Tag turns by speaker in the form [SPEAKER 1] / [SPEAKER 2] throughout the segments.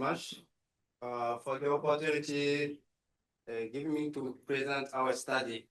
[SPEAKER 1] much for the opportunity given me to present our study.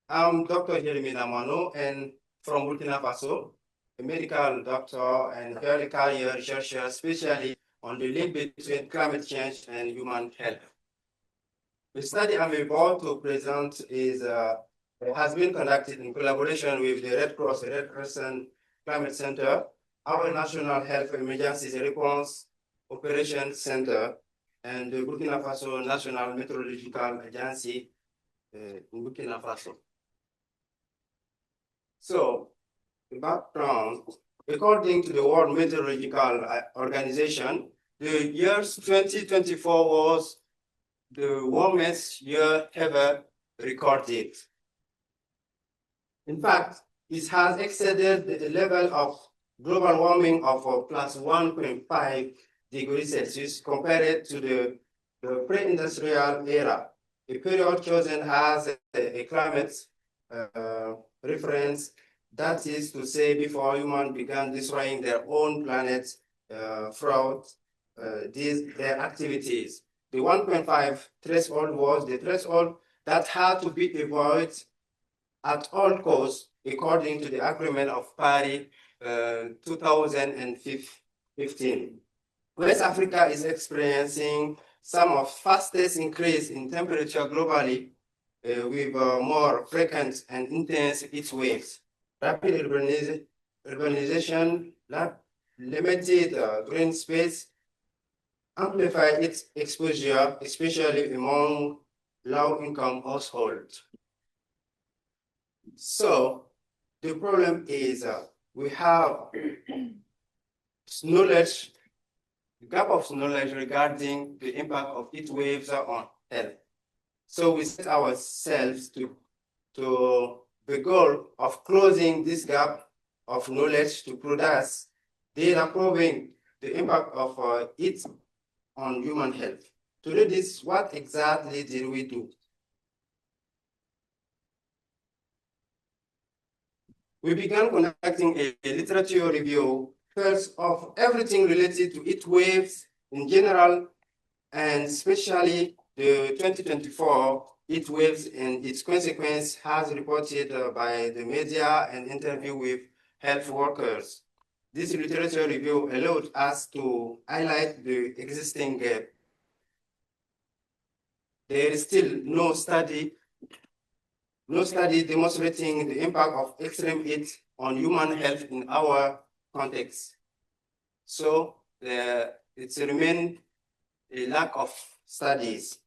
[SPEAKER 1] I'm Dr. Jérémie Namoano, and from Burkina Faso, a medical doctor and early career researcher, especially on the link between climate change and human health. The study I'm about to present has been conducted in collaboration with the Red Crescent Climate Center, our National Health Emergency Response Operations Center, and the Burkina Faso National Meteorological Agency in Burkina Faso. So, the background, according to the World Meteorological Organization, the year 2024 was the warmest year ever recorded. In fact, it has exceeded the level of global warming of plus 1.5 degrees Celsius compared to the pre-industrial era, a period chosen as a climate reference, that is to say, before humans began destroying their own planet throughout their activities. The 1.5 threshold was the threshold that had to be avoided at all costs, according to the Agreement of Paris 2015. West Africa is experiencing some of fastest increase in temperature globally, with more frequent and intense heat waves. Rapid urbanization, limited green space, amplify its exposure, especially among low-income households. So the problem is we have knowledge, gap of knowledge regarding the impact of heat waves on health. So we set ourselves to the goal of closing this gap of knowledge to produce data proving the impact of heat on human health. To do this, what exactly did we do? We began conducting a literature review, first of everything related to heat waves in general, and especially the 2024 heat waves and its consequence as reported by the media and interview with health workers. This literature review allowed us to highlight the existing gap. There is still no study demonstrating the impact of extreme heat on human health in our context. So it remains a lack of studies.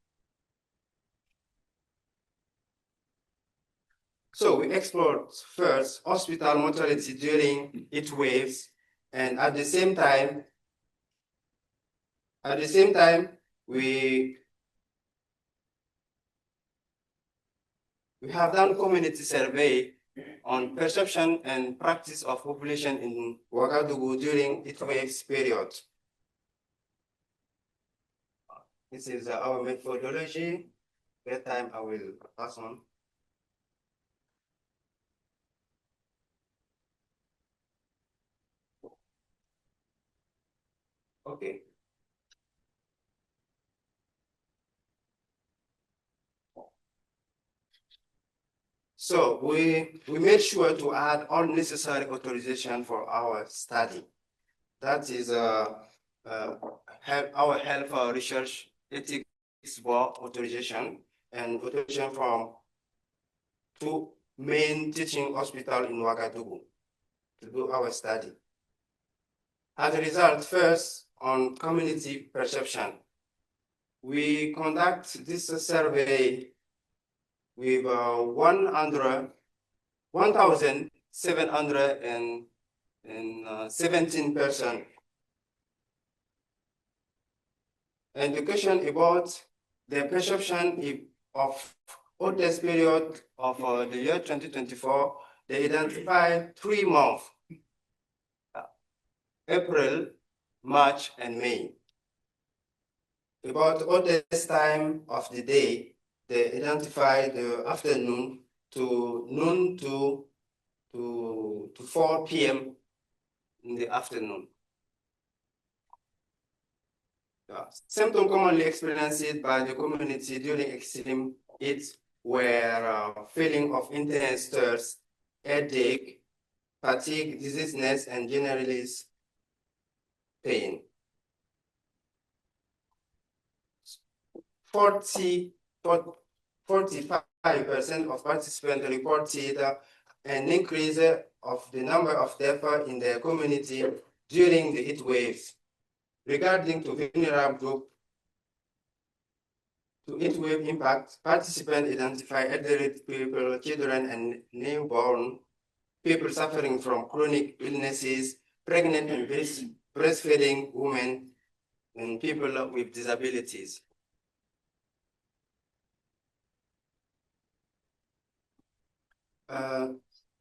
[SPEAKER 1] So we explored first hospital mortality during heat waves, and at the same time, we have done community survey on perception and practice of population in Ouagadougou during heat waves period. This is our methodology. That time I will pass on. Okay. So we made sure to add all necessary authorization for our study. That is our health research ethics board authorization and authorization from 2 main teaching hospitals in Ouagadougou to do our study. As a result, first on community perception, we conduct this survey with 1,717 persons. And the question about the perception of hottest period of the year 2024, they identified 3 months, April, March, and May. About hottest time of the day, they identified the afternoon to noon to 4 p.m. in the afternoon. Symptoms commonly experienced by the community during extreme heat were feeling of intense thirst, headache, fatigue, dizziness, and generally pain. 45% of participants reported an increase of the number of deaths in their community during the heat waves. Regarding to vulnerable group, to heat wave impact, participants identify elderly people, children, and newborn, people suffering from chronic illnesses, pregnant and breastfeeding women, and people with disabilities.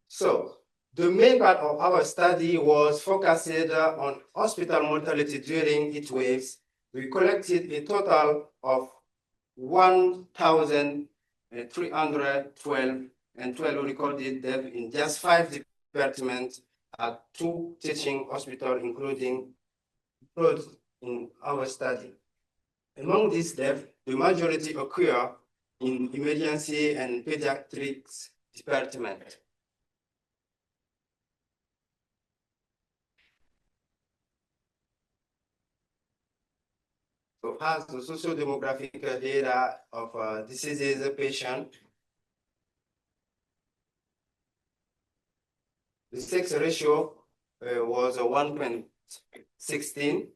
[SPEAKER 1] So the main part of our study was focused on hospital mortality during heat waves. We collected a total of 1,312 and 12 recorded deaths in just 5 departments at 2 teaching hospitals, including in our study. Among these deaths, the majority occur in emergency and pediatrics department. So has the socio-demographic data of diseases patient. The sex ratio was 1.16,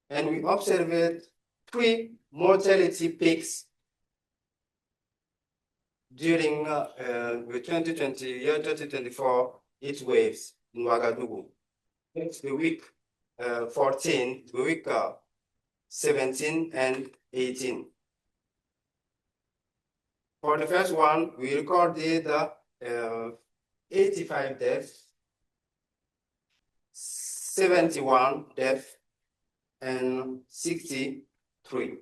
[SPEAKER 1] and we observed 3 mortality peaks during the 2024 heat waves in Ouagadougou. It's the week 14, the week 17 and 18. For the first one, we recorded 85 deaths, 71 deaths, and 63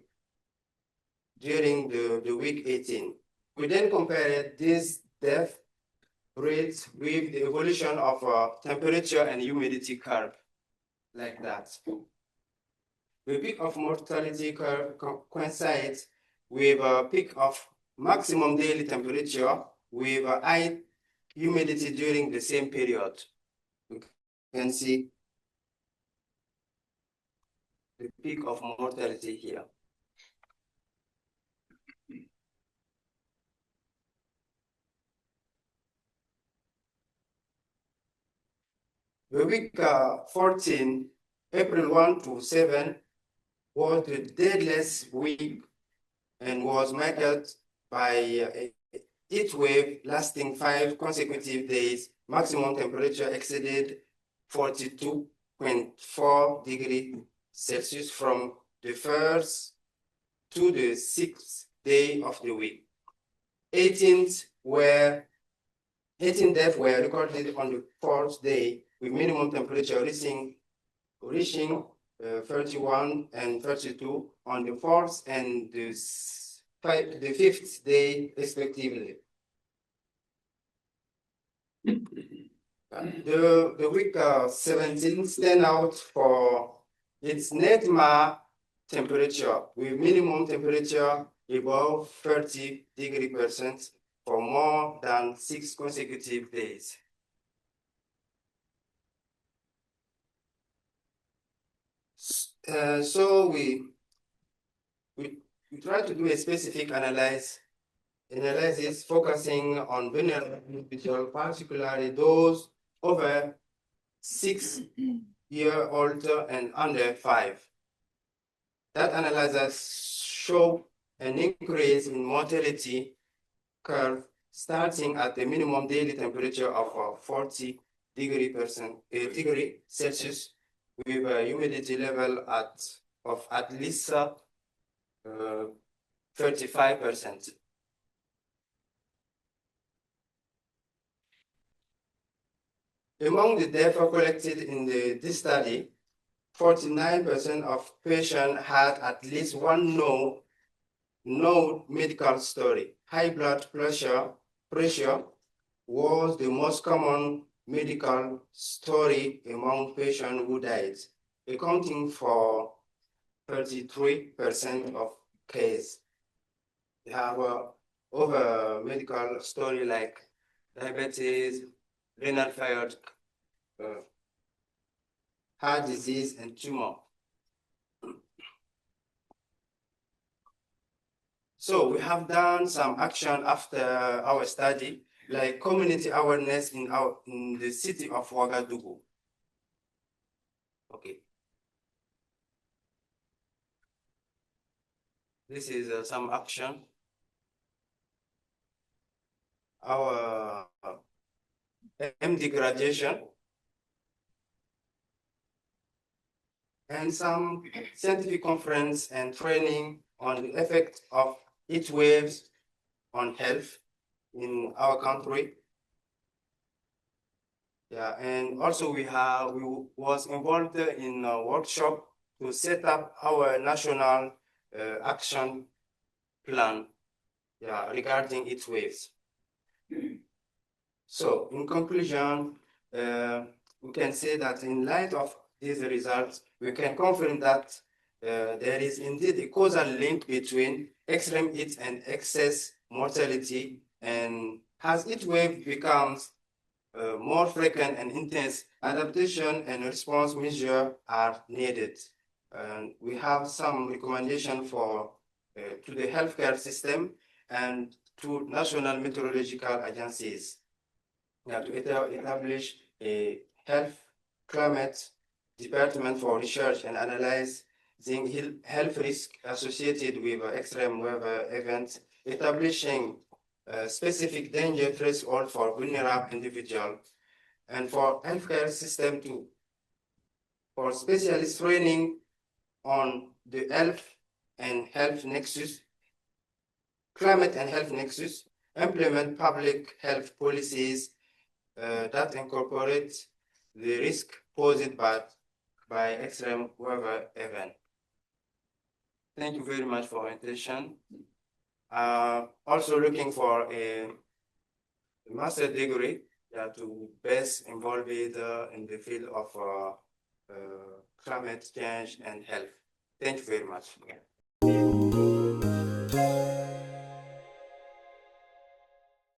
[SPEAKER 1] during the week 18. We then compared this death rates with the evolution of temperature and humidity curve, like that. The peak of mortality curve coincides with a peak of maximum daily temperature with a high humidity during the same period. You can see the peak of mortality here. The week 14, April 1 to 7, was the deadliest week and was marked by a heat wave lasting 5 consecutive days. Maximum temperature exceeded 42.4 degrees Celsius from the first to the 6th day of the week. 18 deaths were recorded on the 4th day, with minimum temperature reaching 31 and 32 on the 4th and the 5th day, respectively. The week 17 stand out for its net temperature, with minimum temperature above 30 degrees for more than 6 consecutive days. So we try to do a specific analysis focusing on vulnerable individuals, particularly those over 6-year-old and under 5. That analysis showed an increase in mortality curve starting at the minimum daily temperature of 40 degrees Celsius, with a humidity level of at least 35%. Among the data collected in this study, 49% of patients had at least one known medical story. High blood pressure was the most common medical story among patients who died, accounting for 33% of cases. They have over medical story like diabetes, renal failure, heart disease, and tumor. So we have done some action after our study, like community awareness in the city of Ouagadougou. Okay. This is some action. Our MD graduation and some scientific conference and training on the effect of heat waves on health in our country. Yeah, and also we was involved in a workshop to set up our national action plan, yeah, regarding heat waves. So in conclusion, we can say that in light of these results, we can confirm that there is indeed a causal link between extreme heat and excess mortality, and as heat wave becomes more frequent and intense, adaptation and response measures are needed. And we have some recommendation for to the healthcare system and to national meteorological agencies. To establish a health climate department for research and analyzing health risk associated with extreme weather events, establishing specific danger threshold for vulnerable individuals, and for healthcare system too, for specialist training on the health nexus, climate and health nexus, implement public health policies that incorporate the risk posed by extreme weather event. Thank you very much for your attention. Also looking for a master's degree to best involved in the field of climate change and health. Thank you very much.